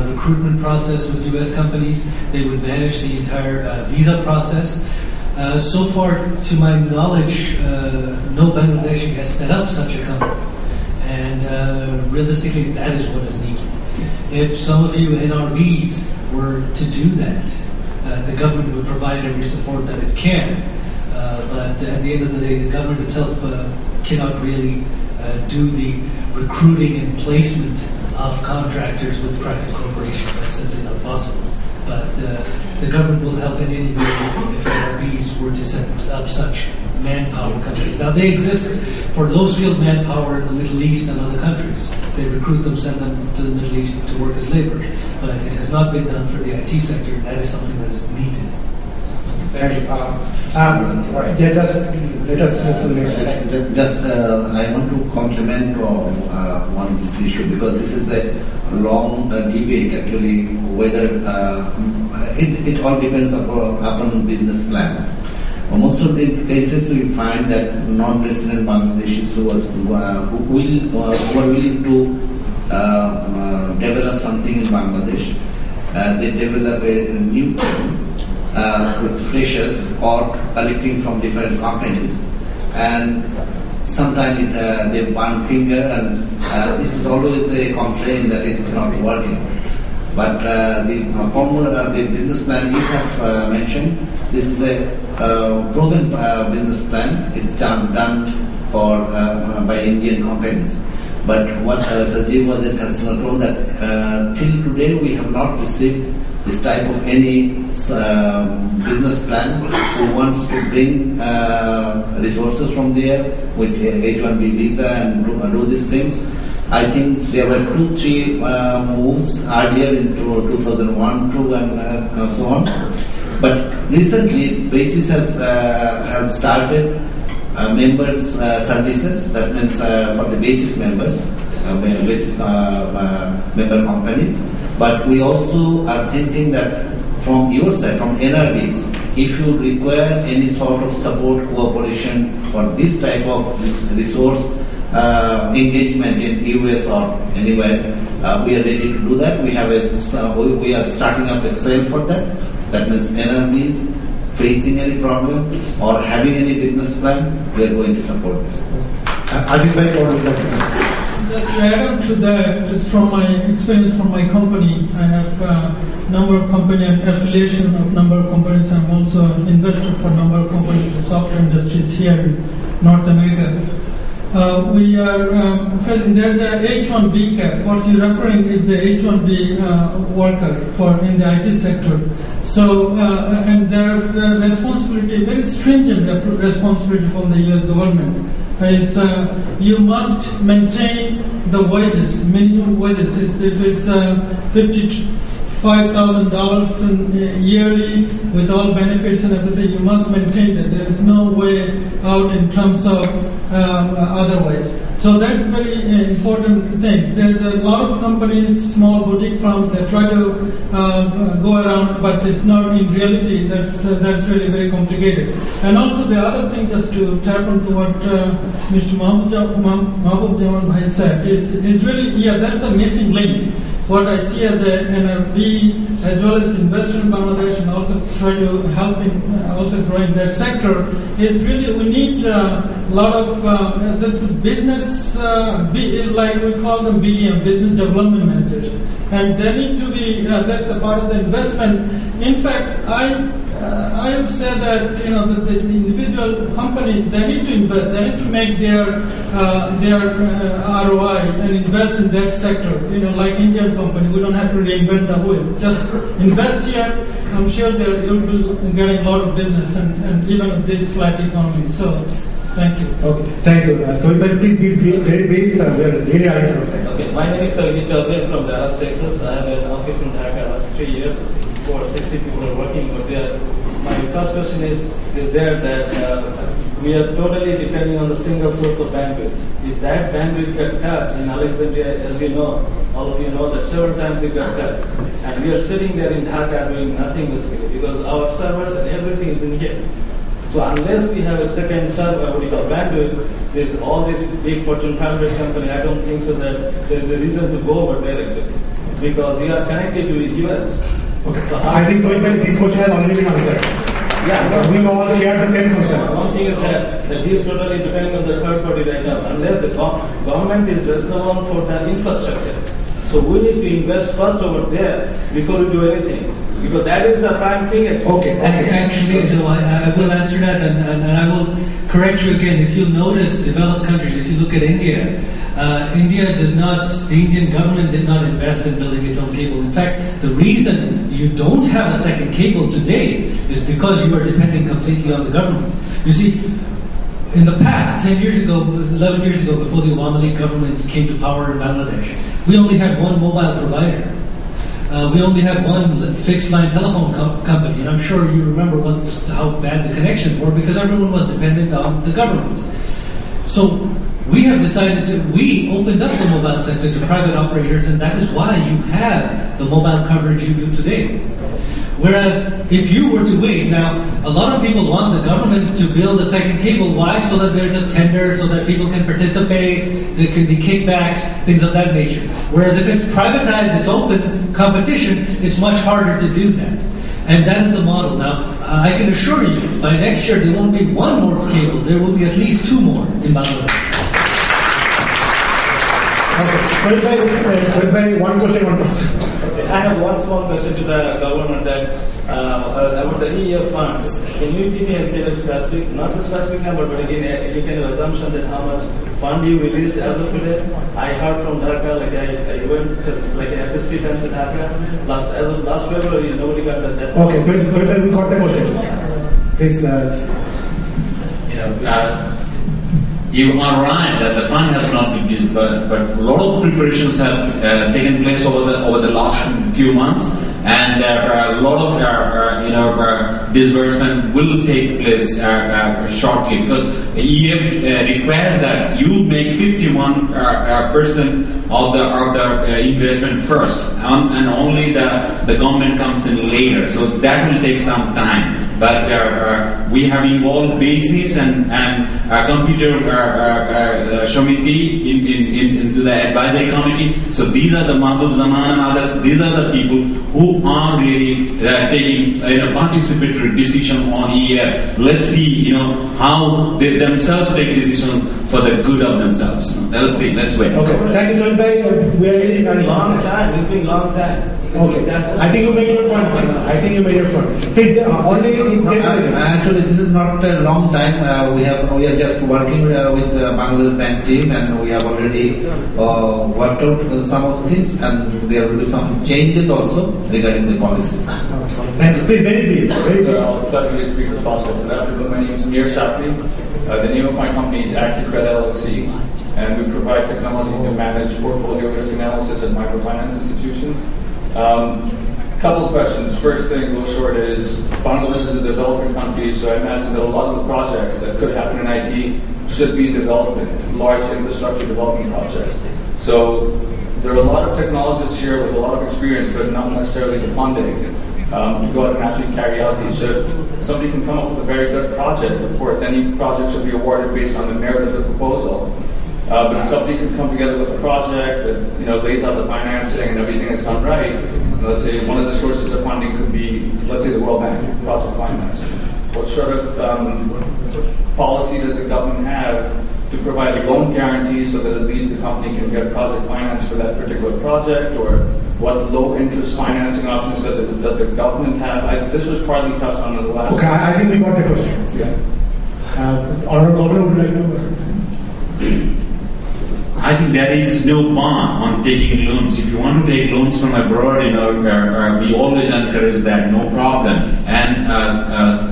recruitment process with U.S. companies. They would manage the entire visa process. So far, to my knowledge, no Bangladeshi has set up such a company. And realistically, that is what is needed. If some of you NRBs were to do that, the government would provide every support that it can. But at the end of the day, the government itself cannot really do the recruiting and placement of contractors with private corporations. That's simply not possible. But the government will help in any way if NRBs were to set up such manpower companies. Now, they exist for low-skilled manpower in the Middle East and other countries. They recruit them, send them to the Middle East to work as laborers. But it has not been done for the IT sector. That is something that is needed. Thank you. Let us move to the next question. I want to compliment on this issue because this is a long debate actually whether it all depends upon business plan. Most of the cases we find that non-resident Bangladeshis who are willing to develop something in Bangladesh, they develop a new team with freshers or collecting from different companies, and sometimes they burn finger, and this is always a complaint that it is not working. But the formula, the business plan you have mentioned, this is a proven business plan. It's done for by Indian companies. But what Sanjeev was concerned told that till today we have not received this type of any business plan who wants to bring resources from there with H-1B visa and do these things. I think there were 2-3 moves earlier in 2001, 2 and so on. But recently, BASIS has started members services. That means for the BASIS members, BASIS member companies. But we also are thinking that from your side, from NRBs, if you require any sort of support cooperation for this type of resource engagement in US or anywhere, we are ready to do that. We have we are starting up a cell for that. That means NRBs facing any problem or having any business plan, we are going to support them. Just to add on to that, just from my experience from my company, I have a number of company and affiliation of number of companies. I'm also an investor for a number of companies in the software industries here in North America. We are facing, there's a H-1B cap. What you're referring is the H-1B worker in the IT sector. So, and there's a responsibility, very stringent responsibility from the US government. Is you must maintain the wages, minimum wages. If it's $55,000 yearly with all benefits and everything, you must maintain that. There is no way out in terms of otherwise. So that's very important thing. There's a lot of companies, small boutique firms that try to go around, but it's not in reality. That's really very complicated. And also the other thing, just to tap into what Mr. Mahbub Jaman Bhai said, is really, that's the missing link. What I see as an NRB, as well as investor in Bangladesh, and also try to help in also growing that sector, is really we need a lot of the business, like we call them BDM, business development managers, and they need to be. That's the part of the investment. In fact, I would say that the individual companies, they need to invest. They need to make their ROI and invest in that sector. Like Indian company, we don't have to reinvent the wheel. Just invest here. I'm sure you'll be getting a lot of business and even with this flat economy. So, thank you. Okay, thank you. Please be very brief. We are really out of time. Okay, my name is Kalki Chaudhary from Dallas, Texas. I have an office in Dhaka last 3 years. Over 60 people are working over there. My first question is there that we are totally depending on the single source of bandwidth. If that bandwidth got cut in Alexandria, as you know, all of you know that several times it got cut. And we are sitting there in Dhaka doing nothing basically because our servers and everything is in here. So unless we have a second server, what we call bandwidth, there's all these big Fortune 500 company, I don't think so that there's a reason to go over there actually. because you are connected to the US. Okay. So I think this question has already been answered. yeah, We all share the same concern. one thing is that he is totally depending on the third party right now, unless the government is responsible for that infrastructure. So we need to invest first over there before we do anything, because that is the prime thing. Okay. Actually, I will answer that, and I will correct you again. If you'll notice, developed countries, if you look at India, the Indian government did not invest in building its own cable. In fact, the reason you don't have a second cable today is because you are depending completely on the government. You see, in the past, 10 years ago, 11 years ago, before the Awami League government came to power in Bangladesh, we only had one mobile provider. We only had one fixed line telephone company, and I'm sure you remember how bad the connections were because everyone was dependent on the government. So we have decided we opened up the mobile sector to private operators, and that is why you have the mobile coverage you do today. Whereas if you were to wait, now a lot of people want the government to build a second cable. Why? So that there's a tender, so that people can participate, there can be kickbacks, things of that nature. Whereas if it's privatized, it's open competition, it's much harder to do that. And that is the model. Now, I can assure you, by next year there won't be one more cable, there will be at least two more in Bangladesh. Okay, one question, one person. Okay, I have one small question to the government that about the EEF fund. Can you give me a kind of specific, not a specific number, but again, any kind of assumption that how much fund you released as of today? I heard from Dhaka, like I went to like an FST event in Dhaka as of last February, nobody got that. Okay, we got the question. Please. You are right that the fund has not been disbursed, but a lot of preparations have taken place over the last few months, and a lot of disbursement will take place shortly, because EF requires that you make 51% of the investment first, and only the government comes in later. So that will take some time. But we have involved basis and computer Shomiti into the advisory committee. So these are the Mahbub Zaman and others. These are the people who are really taking participatory decision on EF. Let's see, how they themselves take decisions for the good of themselves. Let's see. Let's wait. Okay. Thank you, Sohit. We are really Long time. It's been long time. Okay. I think you made your point. Please, Actually, this is not a long time. We are just working with Bangladesh Bank team, and we have already worked out some of the things, and there will be some changes also regarding the policy. Thank you. Please, very brief. I'll definitely speak for possible. Good afternoon. My name is Mir Shafri. The name of my company is ActiveCredit LLC, and we provide technology to manage portfolio risk analysis at microfinance institutions. Couple of questions. First thing, real short, is Bangladesh is a developing country, so I imagine that a lot of the projects that could happen in IT should be in development, large infrastructure development projects. So there are a lot of technologists here with a lot of experience, but not necessarily the funding to go out and actually carry out these. So if somebody can come up with a very good project, of course, any project should be awarded based on the merit of the proposal. But if somebody can come together with a project that lays out the financing and everything that's done right, let's say one of the sources of funding could be, let's say, the World Bank, project finance. What sort of policy does the government have to provide loan guarantees so that at least the company can get project finance for that particular project, or what low interest financing options does the government have? This was partly touched on in the last. Okay, I think we got the question. Yeah. Honorable Governor would like to. I think there is no ban on taking loans. If you want to take loans from abroad, we always encourage that, no problem. And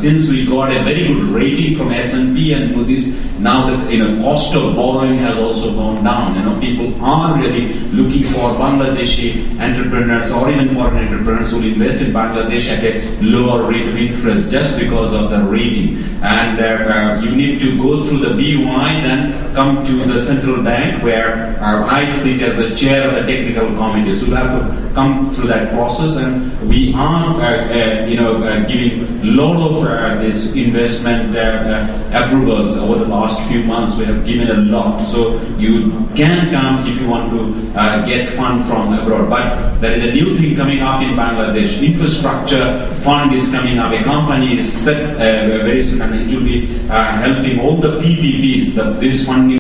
since we got a very good rating from S&P and Moody's, now that cost of borrowing has also gone down. People are really looking for Bangladeshi entrepreneurs or even foreign entrepreneurs who will invest in Bangladesh at a lower rate of interest just because of the rating. And you need to go through the BUI, then come to the central bank where where I sit as the chair of the technical committee. So we have to come through that process, and we are giving a lot of this investment approvals over the last few months. We have given a lot. So you can come if you want to get fund from abroad. But there is a new thing coming up in Bangladesh. Infrastructure fund is coming up. A company is set very soon, and it will be helping all the PPPs. This funding